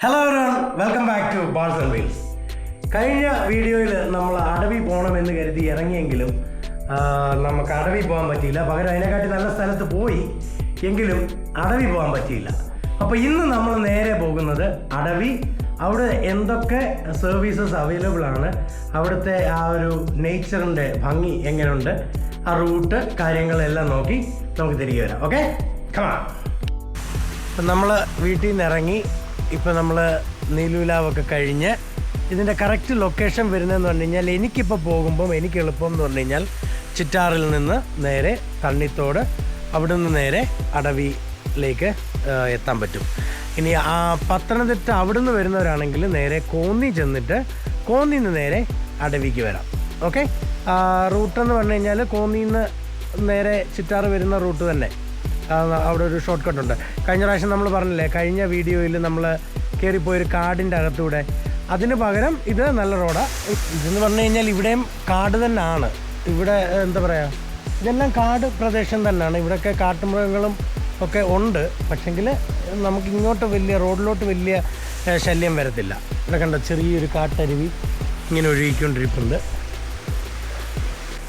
Hello everyone, welcome back to balls and wheels. കഴിഞ്ഞ വീഡിയോയിൽ നമ്മൾ അടവി പോകണമെന്ന് കരുതി ഇറങ്ങിയെങ്കിലും നമുക്ക് അടവി പോകാൻ പറ്റിയില്ല. പകരം അതിനെക്കാട്ടി നല്ല സ്ഥലത്ത് പോയി എങ്കിലും അടവി പോകാൻ പറ്റിയില്ല. അപ്പോൾ ഇന്ന് നമ്മൾ നേരെ പോകുന്നത് അടവി. അവിടെ എന്തൊക്കെ സർവീസസ് അവൈലബിൾ ആണ്, അവിടുത്തെ ആ ഒരു നേച്ചറിൻ്റെ ഭംഗി എങ്ങനെയുണ്ട്, ആ റൂട്ട് കാര്യങ്ങളെല്ലാം നോക്കി നമുക്ക് തിരികെ വരാം. ഓക്കെ, കമാ. അപ്പം നമ്മൾ വീട്ടിൽ നിന്ന് ഇറങ്ങി. ഇപ്പോൾ നമ്മൾ നീലുലാവൊക്കെ കഴിഞ്ഞ് ഇതിൻ്റെ കറക്റ്റ് ലൊക്കേഷൻ വരുന്നതെന്ന് പറഞ്ഞു കഴിഞ്ഞാൽ എനിക്കിപ്പോൾ പോകുമ്പം എനിക്ക് എളുപ്പം എന്ന് പറഞ്ഞു കഴിഞ്ഞാൽ ചിറ്റാറിൽ നിന്ന് നേരെ തണ്ണിത്തോട്, അവിടെ നിന്ന് നേരെ അടവിയിലേക്ക് എത്താൻ പറ്റും. ഇനി ആ പത്തനംതിട്ട അവിടെ നിന്ന് വരുന്നവരാണെങ്കിൽ നേരെ കോന്നി ചെന്നിട്ട് കോന്നിയിൽ നിന്ന് നേരെ അടവിക്ക് വരാം. ഓക്കെ, റൂട്ടെന്ന് പറഞ്ഞു കഴിഞ്ഞാൽ കോന്നിയിൽ നിന്ന് നേരെ ചിറ്റാറ് വരുന്ന റൂട്ട് തന്നെ. അവിടെ ഒരു ഷോർട്ട് കട്ട് ഉണ്ട്. കഴിഞ്ഞ പ്രാവശ്യം നമ്മൾ പറഞ്ഞില്ലേ, കഴിഞ്ഞ വീഡിയോയിൽ നമ്മൾ കയറിപ്പോയൊരു കാടിൻ്റെ അകത്തൂടെ. അതിന് പകരം ഇത് നല്ല റോഡാണ്. ഇതെന്ന് പറഞ്ഞു കഴിഞ്ഞാൽ ഇവിടെയും കാട് തന്നെയാണ്. ഇവിടെ എന്താ പറയുക, ഇതെല്ലാം കാട് പ്രദേശം തന്നെയാണ്. ഇവിടെയൊക്കെ കാട്ടുമൃഗങ്ങളും ഒക്കെ ഉണ്ട്. പക്ഷെങ്കിൽ നമുക്ക് ഇങ്ങോട്ട് വലിയ റോഡിലോട്ട് വലിയ ശല്യം വരത്തില്ല. ഇവിടെ കണ്ട ചെറിയൊരു കാട്ടരുവി ഇങ്ങനെ ഒഴുകിക്കൊണ്ടിരിപ്പുണ്ട്.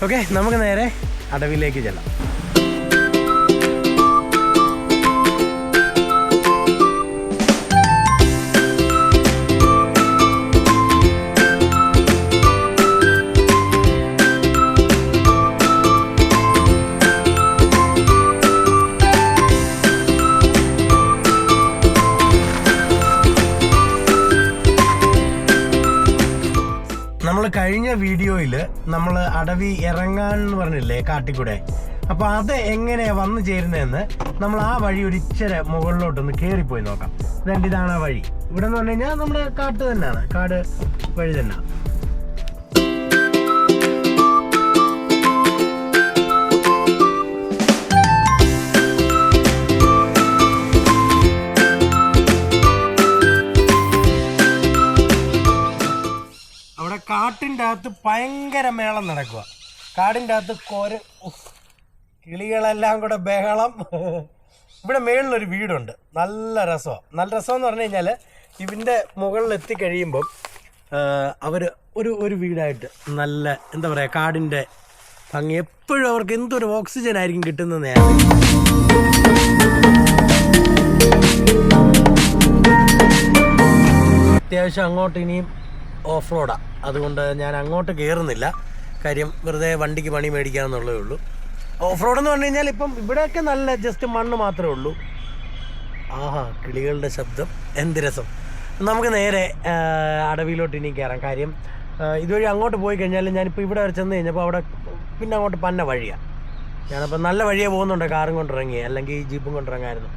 ഓക്കെ, നമുക്ക് നേരെ അടവിലേക്ക് ചെല്ലാം. നമ്മൾ കഴിഞ്ഞ വീഡിയോയിൽ നമ്മൾ അടവി ഇറങ്ങാൻ എന്ന് പറഞ്ഞില്ലേ, കാട്ടിക്കൂടെ. അപ്പോൾ അത് എങ്ങനെയാണ് വന്നു ചേരുന്നതെന്ന് നമ്മൾ ആ വഴി ഒരു ഇച്ചിരി മുകളിലോട്ടൊന്ന് കയറിപ്പോയി നോക്കാം. ഇതാണ് ആ വഴി. ഇവിടെ എന്ന് പറഞ്ഞു കഴിഞ്ഞാൽ നമ്മുടെ കാട്ട് തന്നെയാണ്, കാട് വഴി തന്നെയാണ്. കാട്ടിൻ്റെ അകത്ത് ഭയങ്കര മേളം നടക്കുക. കാടിൻ്റെ അകത്ത് കിളികളെല്ലാം കൂടെ ബഹളം. ഇവിടെ മേളിലൊരു വീടുണ്ട്. നല്ല രസമാണ്. നല്ല രസമെന്ന് പറഞ്ഞു കഴിഞ്ഞാൽ ഇതിൻ്റെ മുകളിൽ എത്തിക്കഴിയുമ്പം അവർ ഒരു വീടായിട്ട് നല്ല എന്താ പറയുക, കാടിൻ്റെ ഭംഗി. എപ്പോഴും അവർക്ക് എന്തൊരു ഓക്സിജൻ ആയിരിക്കും കിട്ടുന്നത്. അത്യാവശ്യം അങ്ങോട്ട് ഇനിയും ഓഫ് റോഡാണ്. അതുകൊണ്ട് ഞാൻ അങ്ങോട്ട് കയറുന്നില്ല. കാര്യം വെറുതെ വണ്ടിക്ക് പണി മേടിക്കാമെന്നുള്ളതേ ഉള്ളൂ. ഓഫ് റോഡെന്ന് പറഞ്ഞു കഴിഞ്ഞാൽ ഇപ്പം ഇവിടെയൊക്കെ നല്ല ജസ്റ്റ് മണ്ണ് മാത്രമേ ഉള്ളൂ. ആഹാ, കിളികളുടെ ശബ്ദം, എന്ത് രസം. നമുക്ക് നേരെ അടവിയിലോട്ട് ഇനി കയറാം. കാര്യം ഇതുവഴി അങ്ങോട്ട് പോയി കഴിഞ്ഞാൽ ഞാനിപ്പോൾ ഇവിടെ വരെ ചെന്ന് കഴിഞ്ഞപ്പോൾ അവിടെ പിന്നെ അങ്ങോട്ട് പന്ന വഴിയാണ്. ഞാനപ്പോൾ നല്ല വഴിയെ പോകുന്നുണ്ട്. കാറും കൊണ്ടിറങ്ങി, അല്ലെങ്കിൽ ജീപ്പും കൊണ്ടിറങ്ങായിരുന്നു.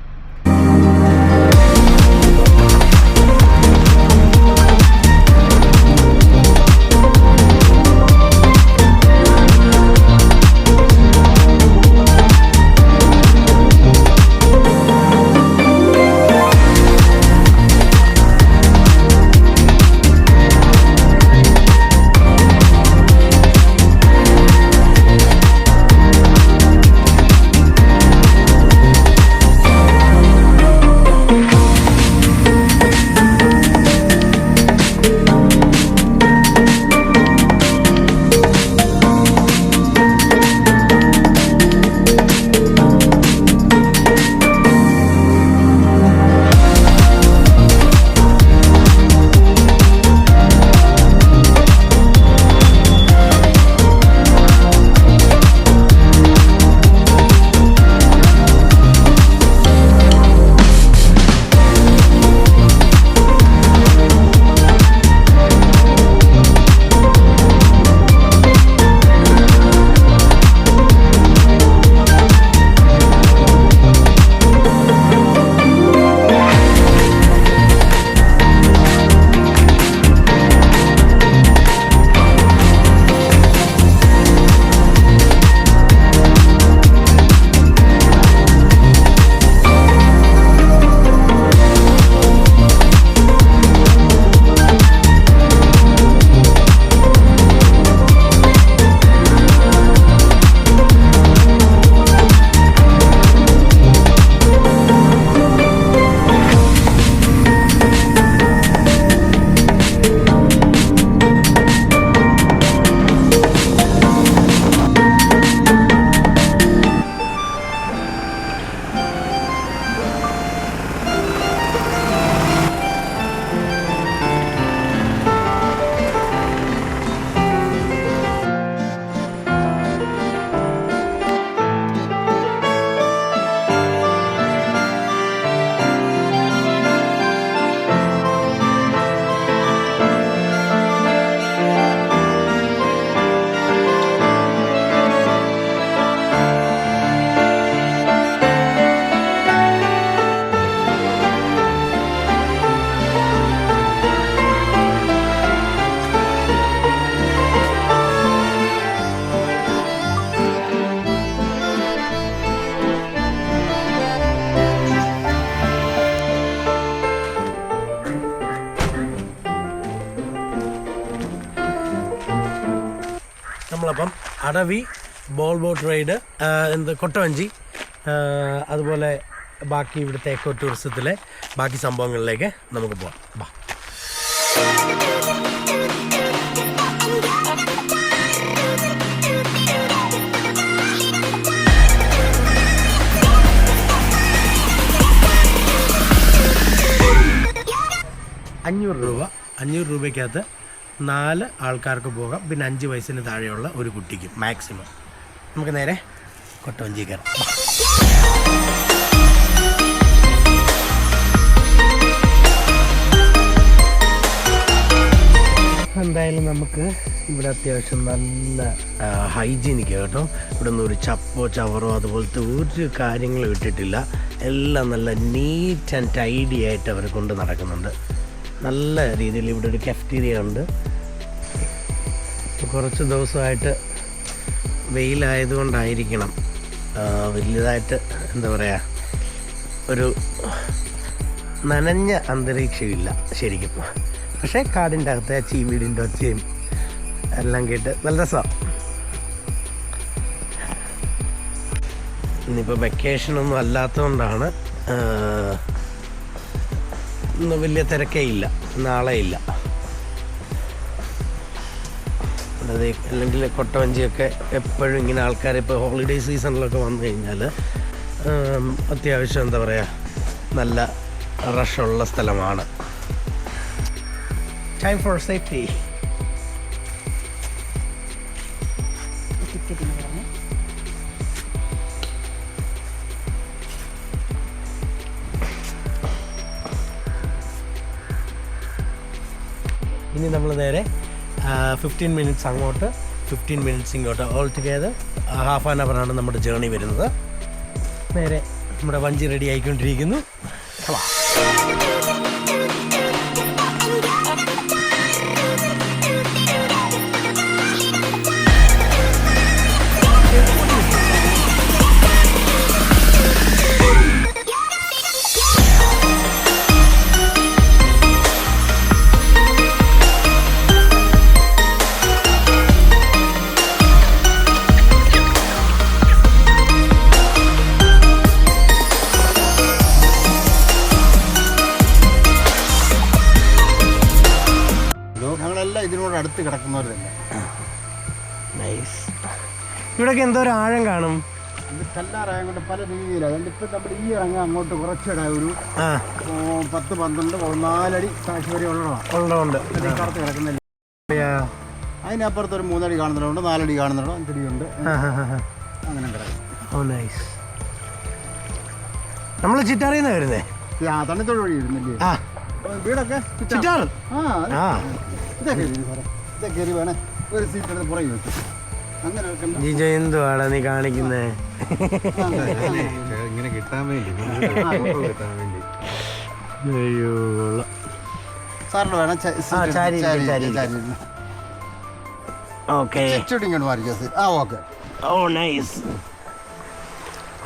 നമ്മളപ്പം അടവി, ബോൾ ബോട്ട് റൈഡ്, കൊട്ടവഞ്ചി, അതുപോലെ ബാക്കി ഇവിടുത്തെ എക്കോ ടൂറിസത്തിലെ ബാക്കി സംഭവങ്ങളിലേക്ക് നമുക്ക് പോവാം. ബാ. $500 രൂപയ്ക്കകത്ത് 4 ആൾക്കാർക്ക് പോകാം. പിന്നെ 5 വയസ്സിന് താഴെയുള്ള ഒരു കുട്ടിക്ക് മാക്സിമം. നമുക്ക് നേരെ കൊട്ടവഞ്ചി കയറാം. എന്തായാലും നമുക്ക് ഇവിടെ അത്യാവശ്യം നല്ല ഹൈജീനിക്ക് കേട്ടോ. ഇവിടെ ഒന്നും ഒരു ചപ്പോ ചവറോ അതുപോലത്തെ ഒരു കാര്യങ്ങളും ഇട്ടിട്ടില്ല. എല്ലാം നല്ല നീറ്റ് ആൻഡ് ടൈഡി ആയിട്ട് അവർ കൊണ്ട് നടക്കുന്നുണ്ട്. നല്ല രീതിയിൽ ഇവിടെ ഒരു കഫറ്റീരിയ ഉണ്ട്. കുറച്ച് ദിവസമായിട്ട് വെയിലായതുകൊണ്ടായിരിക്കണം വലിയതായിട്ട് എന്താ പറയുക, ഒരു നനഞ്ഞ അന്തരീക്ഷമില്ല ശരിക്കും. പക്ഷേ കാടിൻ്റെ അകത്തെ ചീവീടിൻ്റെ ഒച്ചയും എല്ലാം കേട്ട് നല്ല രസമാണ്. ഇന്നിപ്പോൾ വെക്കേഷനൊന്നും അല്ലാത്തതുകൊണ്ടാണ് ഇന്ന് വലിയ തിരക്കേ ഇല്ല, നാളെ ഇല്ല. അതായത് അല്ലെങ്കിൽ കൊട്ടവഞ്ചിയൊക്കെ എപ്പോഴും ഇങ്ങനെ ആൾക്കാർ ഇപ്പോൾ ഹോളിഡേ സീസണിലൊക്കെ വന്നു കഴിഞ്ഞാൽ അത്യാവശ്യം എന്താ പറയുക നല്ല റഷുള്ള സ്ഥലമാണ്. Time for safety. ഇനി നമ്മൾ നേരെ 15 മിനിറ്റ്സ് അങ്ങോട്ട് 15 മിനിറ്റ്സ് ഇങ്ങോട്ട്, all together half an hour ആണ് നമ്മുടെ ജേർണി വരുന്നത്. നേരെ നമ്മുടെ വഞ്ചി റെഡി ആയിക്കൊണ്ടിരിക്കുന്നു. ഇതിനോട് അടുത്ത് കിടക്കുന്നവരല്ല. ഇവിടൊക്കെ എന്തോ ഒരു ആഴം കാണും. ഇത് കല്ലാറായം കൊണ്ട് പല രീതിയിലാണ്. ഇപ്പം നമ്മൾ ഈ ഇറങ്ങി അങ്ങോട്ട് കുറച്ചിടാൻ ഒരു 10-12-14 അടി സാക്ഷി വരെ ഉള്ളതുകൊണ്ട് കറുത്ത് കിടക്കുന്നില്ല. അതിനപ്പുറത്ത് ഒരു 3 അടി കാണുന്നുണ്ട്, 4 അടി കാണുന്നുണ്ട്, 5 അടി ഉണ്ട്, അങ്ങനെ കിടക്കും. നമ്മൾ ചിറ്റാറിന്ന് വരുന്നേ തണ്ണിത്തോട് വഴി ഇരുന്നില്ലേ വീടൊക്കെ ചിറ്റാറ്. ഇതൊക്കെ വേണേ ഒരു സീറ്റ് എടുത്ത് പുറകെ വെച്ചു. ജിജോ എന്തുവാടാ നീ കാണിക്കുന്നേ? ഇങ്ങനെ കിട്ടാൻ വേണ്ടി സാറിന് വേണം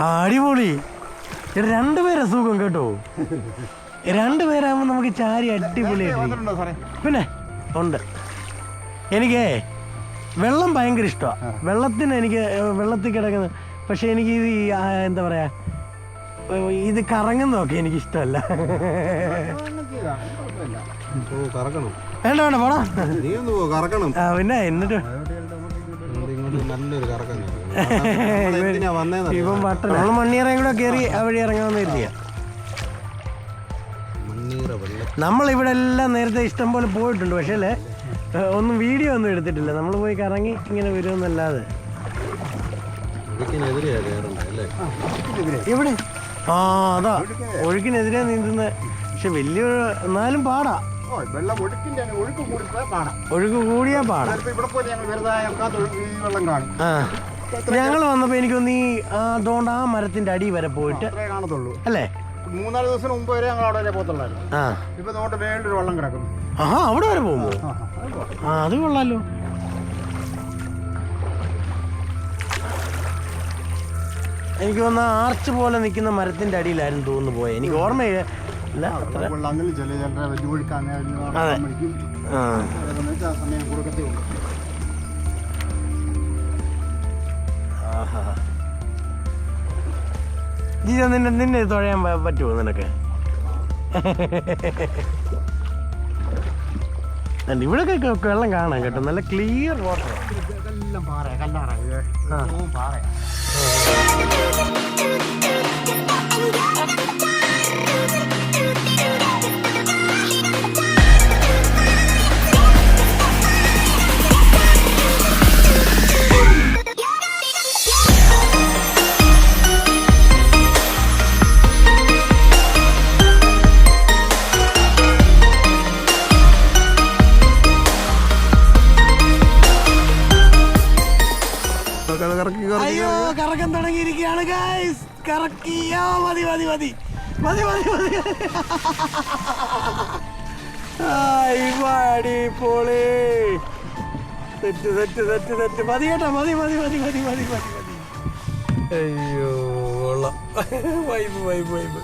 അടിപൊളി. 2 പേരെ സുഖം കേട്ടോ. 2 പേരാകുമ്പോ നമുക്ക് ചാരി അടിപൊളിയായിട്ട്. പിന്നെ ഉണ്ട്. എനിക്ക് വെള്ളം ഭയങ്കര ഇഷ്ടമാണ്. വെള്ളത്തിൽ കിടക്കുന്നത്. പക്ഷെ എനിക്ക് ഇത് എന്താ പറയാ, ഇത് കറങ്ങുന്നതൊക്കെ എനിക്ക് ഇഷ്ടമല്ല. വേണ്ട വേണ്ട പോടാ. പിന്നെ എന്നിട്ട് ഇപ്പം പട്ടണം നമ്മൾ മണ്ണിയറയും കൂടെ കയറി ആ വഴി ഇറങ്ങാമെന്ന് കരുതിയ. നമ്മളിവിടെ എല്ലാം നേരത്തെ ഇഷ്ടം പോലെ പോയിട്ടുണ്ട്. പക്ഷേ അല്ലേ ഒന്നും വീഡിയോ ഒന്നും എടുത്തിട്ടില്ല. നമ്മൾ പോയി കറങ്ങി ഇങ്ങനെ വരുമെന്നല്ലാതെ. ഇവിടെ അതാ ഒഴുക്കിനെതിരെ നീന്തുന്ന. പക്ഷെ വലിയ എന്നാലും പാടാ. ഒഴുക്ക് കൂടിയാ പാടാ. ഞങ്ങൾ വന്നപ്പോ എനിക്കൊന്ന് അതുകൊണ്ട് ആ മരത്തിന്റെ അടി വരെ പോയിട്ട് അല്ലേ 3-4 ദിവസം മുമ്പ് വരെ ഞങ്ങൾ അവിടെ പോകത്തുള്ളായിരുന്നു. ഇപ്പൊ നോട്ട് വേണ്ടൊരു വെള്ളം കിടക്കുന്നു. അവിടെ വരെ പോകുമ്പോ അത് കൊള്ളാലോ. എനിക്ക് വന്ന ആർച്ച് പോലെ നിൽക്കുന്ന മരത്തിന്റെ അടിയിലായിരുന്നു തോന്നുന്നു പോയെ. എനിക്ക് ഓർമ്മയില്ല. ജീജ നിന്നെ തുഴയാൻ പറ്റുമോ നിനക്ക്? ഇവിടെയൊക്കെ വെള്ളം കാണാം കേട്ടോ, നല്ല ക്ലിയർ വാട്ടർ. എല്ലാം പാറ കല്ലാറ പാറ. അയ്യോ കറക്കം തുടങ്ങിയിരിക്കുകയാണ് ഗൈസ്. കറക്കിയോ മതി മതി മതി മതി മതി മതി. അടിപൊളി. തെറ്റ് തെറ്റ് തെറ്റ് തെറ്റ് മതി കേട്ടോ, മതി മതി മതി മതി മതി മതി മതി. അയ്യോ കൊള്ളാം. Vibe vibe vibe.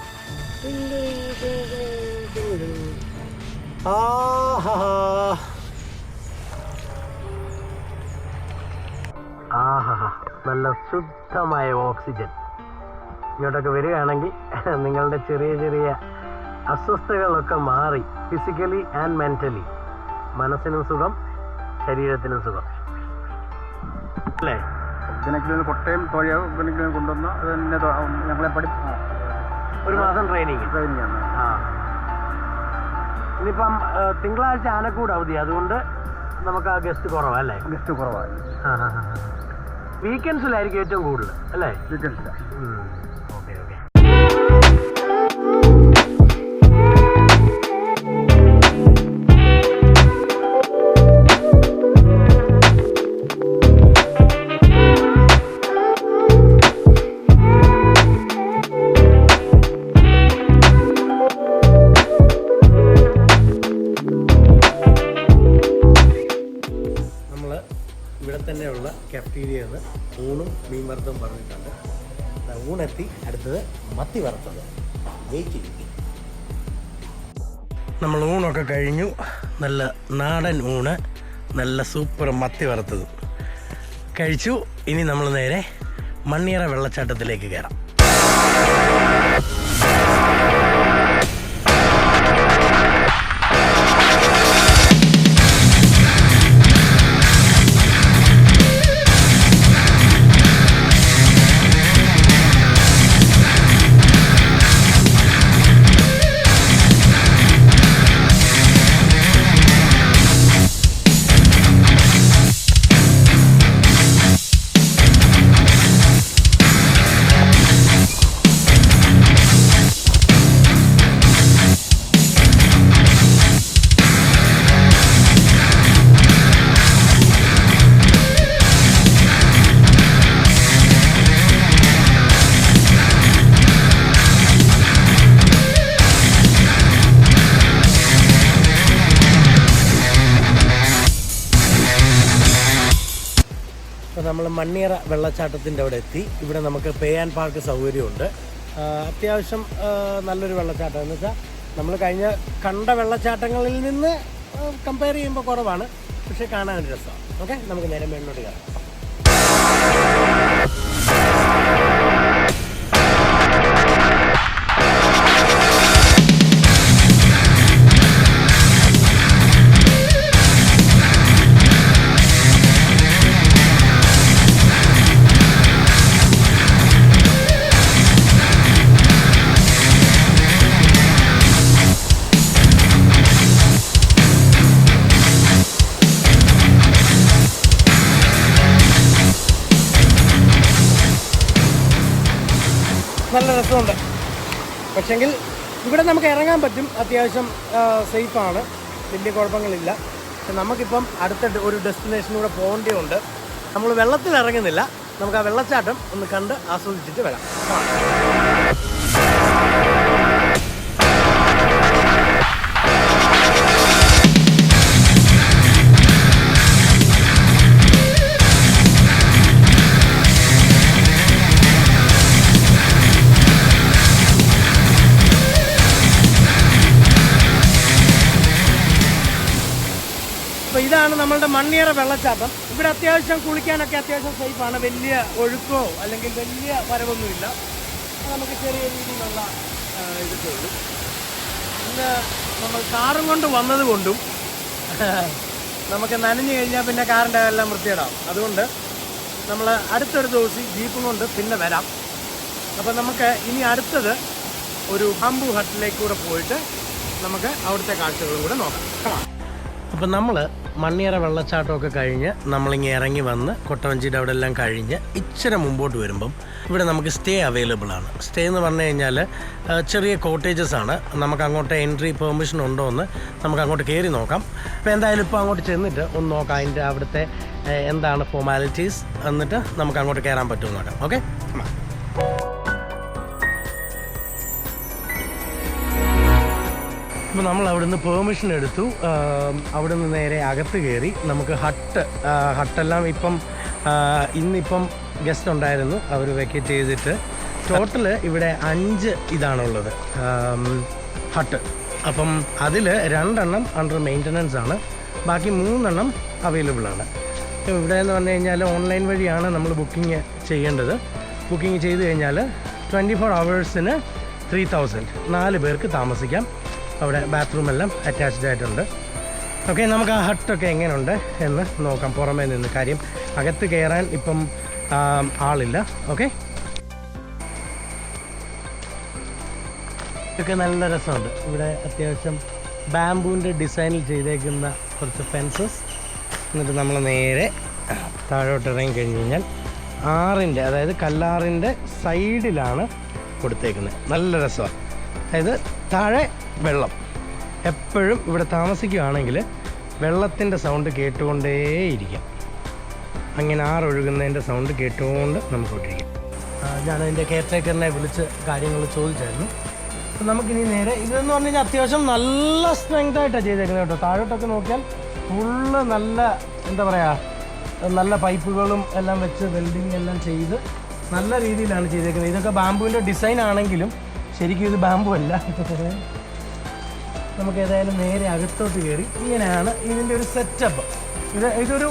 ആഹാ നല്ല ശുദ്ധമായ ഓക്സിജൻ. ഇങ്ങോട്ടൊക്കെ വരികയാണെങ്കിൽ നിങ്ങളുടെ ചെറിയ ചെറിയ അസ്വസ്ഥതകളൊക്കെ മാറി ഫിസിക്കലി ആൻഡ് മെൻ്റലി. മനസ്സിനും സുഖം, ശരീരത്തിനും സുഖം അല്ലേ? കൊട്ടയം തോഴയാവും കൊണ്ടുവന്ന അത് തന്നെ ഞങ്ങളെ ഒരു മാസം ട്രെയിനിങ് ആണ്. ആ ഇനിയിപ്പം തിങ്കളാഴ്ച ആനക്കൂട് അവധി, അതുകൊണ്ട് നമുക്ക് ആ ഗസ്റ്റ് കുറവല്ലേ? ഗസ്റ്റ് കുറവാണ്. വീക്കെൻഡ്സിലായിരിക്കും ഏറ്റവും കൂടുതൽ അല്ലേ? വീക്കെൻഡ്സിലാണ്. Okay okay. ഇവിടെ തന്നെയുള്ള കഫറ്റീരിയയിൽ ഊണും മീൻ വറുത്തതും പറഞ്ഞിട്ടുണ്ട്. ഊണെത്തി, അടുത്തത് മത്തി വറുത്തത്. വെയിറ്റ് ചെയ്യും. നമ്മൾ ഊണൊക്കെ കഴിഞ്ഞു. നല്ല നാടൻ ഊണ്, നല്ല സൂപ്പർ മത്തി വറുത്തതും കഴിച്ചു. ഇനി നമ്മൾ നേരെ മണ്ണിയറ വെള്ളച്ചാട്ടത്തിലേക്ക് കയറാം. അപ്പോൾ നമ്മൾ മണ്ണിയറ വെള്ളച്ചാട്ടത്തിൻ്റെ അവിടെ എത്തി. ഇവിടെ നമുക്ക് പേ ആൻഡ് പാർക്ക് സൗകര്യമുണ്ട്. അത്യാവശ്യം നല്ലൊരു വെള്ളച്ചാട്ടം എന്ന് വെച്ചാൽ നമ്മൾ കണ്ട വെള്ളച്ചാട്ടങ്ങളിൽ നിന്ന് കമ്പയർ ചെയ്യുമ്പോൾ കുറവാണ്, പക്ഷേ കാണാനൊരു രസമാണ്. ഓക്കെ, നമുക്ക് നേരെ മേളിലോട്ട് കയറാം. നല്ല രസമുണ്ട്. പക്ഷെങ്കിൽ ഇവിടെ നമുക്ക് ഇറങ്ങാൻ പറ്റും, അത്യാവശ്യം സേഫാണ്, വലിയ കുഴപ്പങ്ങളില്ല. പക്ഷെ നമുക്കിപ്പം അടുത്ത ഒരു ഡെസ്റ്റിനേഷനിലൂടെ പോകേണ്ടതുണ്ട്. നമ്മൾ വെള്ളത്തിൽ ഇറങ്ങുന്നില്ല, നമുക്ക് ആ വെള്ളച്ചാട്ടം ഒന്ന് കണ്ട് ആസ്വദിച്ചിട്ട് വരാം. അപ്പോൾ ഇതാണ് നമ്മളുടെ മണ്ണിയറ വെള്ളച്ചാട്ടം. ഇവിടെ അത്യാവശ്യം കുളിക്കാനൊക്കെ അത്യാവശ്യം സേഫാണ്. വലിയ ഒഴുക്കോ അല്ലെങ്കിൽ വലിയ വരവൊന്നുമില്ല. നമുക്ക് ചെറിയ രീതിയിലുള്ള ഇതൊക്കെ ഉള്ളൂ. ഇന്ന് നമ്മൾ കാറും കൊണ്ട് വന്നത് കൊണ്ടും നമുക്ക് നനഞ്ഞു കഴിഞ്ഞാൽ പിന്നെ കാറിൻ്റെ എല്ലാം വൃത്തിയിടാം. അതുകൊണ്ട് നമ്മൾ അടുത്തൊരു ദിവസം ജീപ്പും കൊണ്ട് പിന്നെ വരാം. അപ്പോൾ നമുക്ക് ഇനി അടുത്തത് ഒരു ബാംബു ഹട്ടിലേക്ക് കൂടെ പോയിട്ട് നമുക്ക് അവിടുത്തെ കാഴ്ചകളും കൂടെ നോക്കാം. അപ്പോൾ നമ്മൾ മണ്ണിയറ വെള്ളച്ചാട്ടമൊക്കെ കഴിഞ്ഞ് നമ്മളിങ്ങനെ ഇറങ്ങി വന്ന് കൊട്ടവഞ്ചിയുടെ അവിടെ എല്ലാം കഴിഞ്ഞ് ഇച്ചിരി മുമ്പോട്ട് വരുമ്പം ഇവിടെ നമുക്ക് സ്റ്റേ അവൈലബിൾ ആണ്. സ്റ്റേ എന്ന് പറഞ്ഞു കഴിഞ്ഞാൽ ചെറിയ കോട്ടേജസ് ആണ്. നമുക്ക് അങ്ങോട്ട് എൻട്രി പെർമിഷൻ ഉണ്ടോ എന്ന് നമുക്ക് അങ്ങോട്ട് കയറി നോക്കാം. അപ്പോൾ എന്തായാലും ഇപ്പോൾ അങ്ങോട്ട് ചെന്നിട്ട് ഒന്ന് നോക്കാം അതിൻ്റെ അവിടുത്തെ എന്താണ് ഫോർമാലിറ്റീസ്, എന്നിട്ട് നമുക്ക് അങ്ങോട്ട് കയറാൻ പറ്റുമെന്ന് നോക്കാം. ഓക്കെ, അപ്പോൾ നമ്മൾ അവിടെ നിന്ന് പെർമിഷൻ എടുത്തു. അവിടെ നിന്ന് നേരെ അകത്ത് കയറി നമുക്ക് ഹട്ടെല്ലാം ഇപ്പം ഇന്നിപ്പം ഗസ്റ്റ് ഉണ്ടായിരുന്നു, അവർ വെക്കേറ്റ് ചെയ്തിട്ട് ടോട്ടൽ ഇവിടെ 5 ഇതാണുള്ളത് ഹട്ട്. അപ്പം അതിൽ 2 അണ്ടർ മെയിൻ്റനൻസ് ആണ്, ബാക്കി 3 അവൈലബിൾ ആണ്. ഇവിടെ എന്ന് പറഞ്ഞു കഴിഞ്ഞാൽ ഓൺലൈൻ വഴിയാണ് നമ്മൾ ബുക്കിംഗ് ചെയ്യേണ്ടത്. ബുക്കിംഗ് ചെയ്ത് കഴിഞ്ഞാൽ 24 hours-ന് 3000, 4 പേർക്ക് താമസിക്കാം. അവിടെ ബാത്റൂം എല്ലാം അറ്റാച്ച്ഡ് ആയിട്ടുണ്ട്. ഓക്കെ, നമുക്ക് ആ ഹട്ടൊക്കെ എങ്ങനെയുണ്ട് എന്ന് നോക്കാം പുറമേ നിന്ന്. കാര്യം അകത്ത് കയറാൻ ഇപ്പം ആളില്ല. ഓക്കെ, ഇതൊക്കെ നല്ല രസമുണ്ട്. ഇവിടെ അത്യാവശ്യം ബാംബൂവിൻ്റെ ഡിസൈനിൽ ചെയ്തേക്കുന്ന കുറച്ച് ഫെൻസസ്. എന്നിട്ട് നമ്മൾ നേരെ താഴോട്ട് ഇറങ്ങി കഴിഞ്ഞ് കഴിഞ്ഞാൽ ആറിൻ്റെ, അതായത് കല്ലാറിൻ്റെ സൈഡിലാണ് കൊടുത്തേക്കുന്നത്. നല്ല രസമാണ്. അതായത് താഴെ വെള്ളം. എപ്പോഴും ഇവിടെ താമസിക്കുകയാണെങ്കിൽ വെള്ളത്തിൻ്റെ സൗണ്ട് കേട്ടുകൊണ്ടേയിരിക്കാം. അങ്ങനെ ആറൊഴുകുന്നതിൻ്റെ സൗണ്ട് കേട്ടുകൊണ്ട് നമുക്ക് വിട്ടിരിക്കാം. ഞാനതിൻ്റെ കെയർ ടേക്കറിനെ വിളിച്ച് കാര്യങ്ങൾ ചോദിച്ചായിരുന്നു. അപ്പം നമുക്കിനി നേരെ ഇതെന്ന് പറഞ്ഞു കഴിഞ്ഞാൽ അത്യാവശ്യം നല്ല സ്ട്രെങ്ത് ആയിട്ടാണ് ചെയ്തേക്കുന്നത് കേട്ടോ. താഴോട്ടൊക്കെ നോക്കിയാൽ ഫുള്ള് നല്ല എന്താ പറയുക, നല്ല പൈപ്പുകളും എല്ലാം വെച്ച് വെൽഡിങ് എല്ലാം ചെയ്ത് നല്ല രീതിയിലാണ് ചെയ്തേക്കുന്നത്. ഇതൊക്കെ ബാംബുവിൻ്റെ ഡിസൈൻ ആണെങ്കിലും ശരിക്കും ഇത് ബാംബു അല്ല. നമുക്ക് ഏതായാലും നേരെ അകത്തോട്ട് കയറി. ഇങ്ങനെയാണ് ഇതിൻ്റെ ഒരു സെറ്റപ്പ്. ഇതൊരു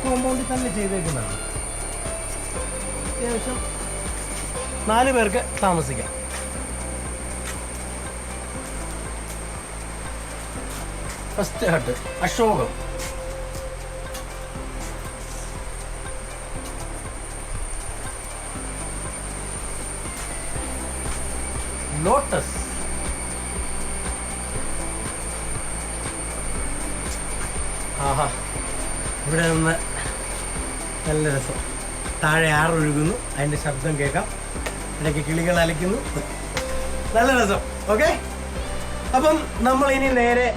കോമ്പൗണ്ടിൽ തന്നെ ചെയ്തേക്കുന്നതാണ്. അത്യാവശ്യം 4 പേർക്ക് താമസിക്കാം. First hut Ashokam. ലോട്ടസ്. ആഹാ, ഇവിടെ നിന്ന് നല്ല രസം. താഴെ ആറൊഴുകുന്നു, അതിൻ്റെ ശബ്ദം കേൾക്കാം. ഇടയ്ക്ക് കിളികൾ അലയ്ക്കുന്നു, നല്ല രസം. ഓക്കെ, അപ്പം നമ്മളിനി നേരെ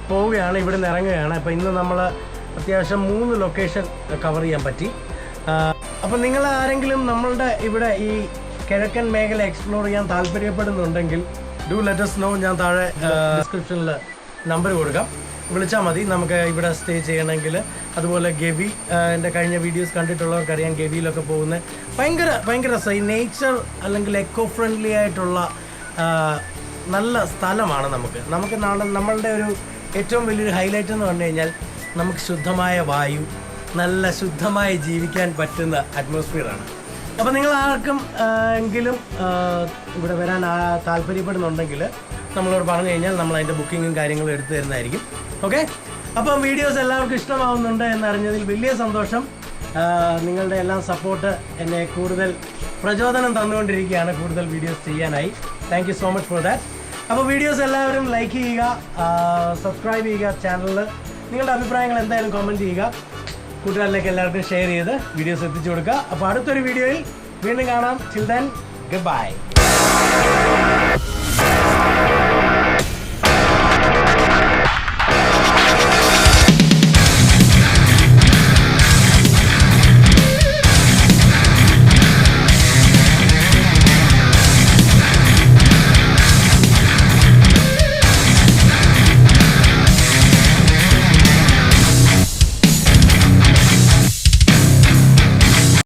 പോവുകയാണ്, ഇവിടെ നിന്ന് ഇറങ്ങുകയാണ്. അപ്പോൾ ഇന്ന് നമ്മൾ അത്യാവശ്യം 3 ലൊക്കേഷൻ കവർ ചെയ്യാൻ പറ്റി. അപ്പം നിങ്ങൾ ആരെങ്കിലും നമ്മളുടെ ഇവിടെ ഈ കിഴക്കൻ മേഖല എക്സ്പ്ലോർ ചെയ്യാൻ താല്പര്യപ്പെടുന്നുണ്ടെങ്കിൽ ഡു ലെറ്റ് us know. ഞാൻ താഴെ ഡിസ്ക്രിപ്ഷനിൽ നമ്പർ കൊടുക്കാം, വിളിച്ചാൽ മതി. നമുക്ക് ഇവിടെ സ്റ്റേ ചെയ്യണമെങ്കിൽ. അതുപോലെ ഗവി, എൻ്റെ കഴിഞ്ഞ വീഡിയോസ് കണ്ടിട്ടുള്ളവർക്കറിയാം, ഗവിയിലൊക്കെ പോകുന്ന ഭയങ്കര രസം. ഈ നേച്ചർ അല്ലെങ്കിൽ എക്കോ ഫ്രണ്ട്ലി ആയിട്ടുള്ള നല്ല സ്ഥലമാണ്. നമുക്ക് നമ്മളുടെ ഒരു ഏറ്റവും വലിയൊരു ഹൈലൈറ്റ് എന്ന് പറഞ്ഞു കഴിഞ്ഞാൽ നമുക്ക് ശുദ്ധമായ വായു, നല്ല ശുദ്ധമായി ജീവിക്കാൻ പറ്റുന്ന അറ്റ്മോസ്ഫിയറാണ്. അപ്പോൾ നിങ്ങൾ ആർക്കും എങ്കിലും ഇവിടെ വരാൻ താല്പര്യപ്പെടുന്നുണ്ടെങ്കിൽ നമ്മളോട് പറഞ്ഞു കഴിഞ്ഞാൽ നമ്മൾ അതിൻ്റെ ബുക്കിങ്ങും കാര്യങ്ങളും എടുത്തു തരുന്നതായിരിക്കും. ഓക്കെ, അപ്പം വീഡിയോസ് എല്ലാവർക്കും ഇഷ്ടമാവുന്നുണ്ട് എന്നറിഞ്ഞതിൽ വലിയ സന്തോഷം. നിങ്ങളുടെ എല്ലാം സപ്പോർട്ട് എന്നെ കൂടുതൽ പ്രചോദനം തന്നുകൊണ്ടിരിക്കുകയാണ് കൂടുതൽ വീഡിയോസ് ചെയ്യാനായി. Thank you so much for that. അപ്പോൾ വീഡിയോസ് എല്ലാവരും ലൈക്ക് ചെയ്യുക, സബ്സ്ക്രൈബ് ചെയ്യുക ചാനലിൽ. നിങ്ങളുടെ അഭിപ്രായങ്ങൾ എന്തായാലും കമൻറ്റ് ചെയ്യുക. കൂട്ടുകാരിലേക്ക് എല്ലാവർക്കും ഷെയർ ചെയ്ത് വീഡിയോസ് എത്തിച്ചു കൊടുക്കുക. അപ്പോൾ അടുത്തൊരു വീഡിയോയിൽ വീണ്ടും കാണാം. Till then, good bye.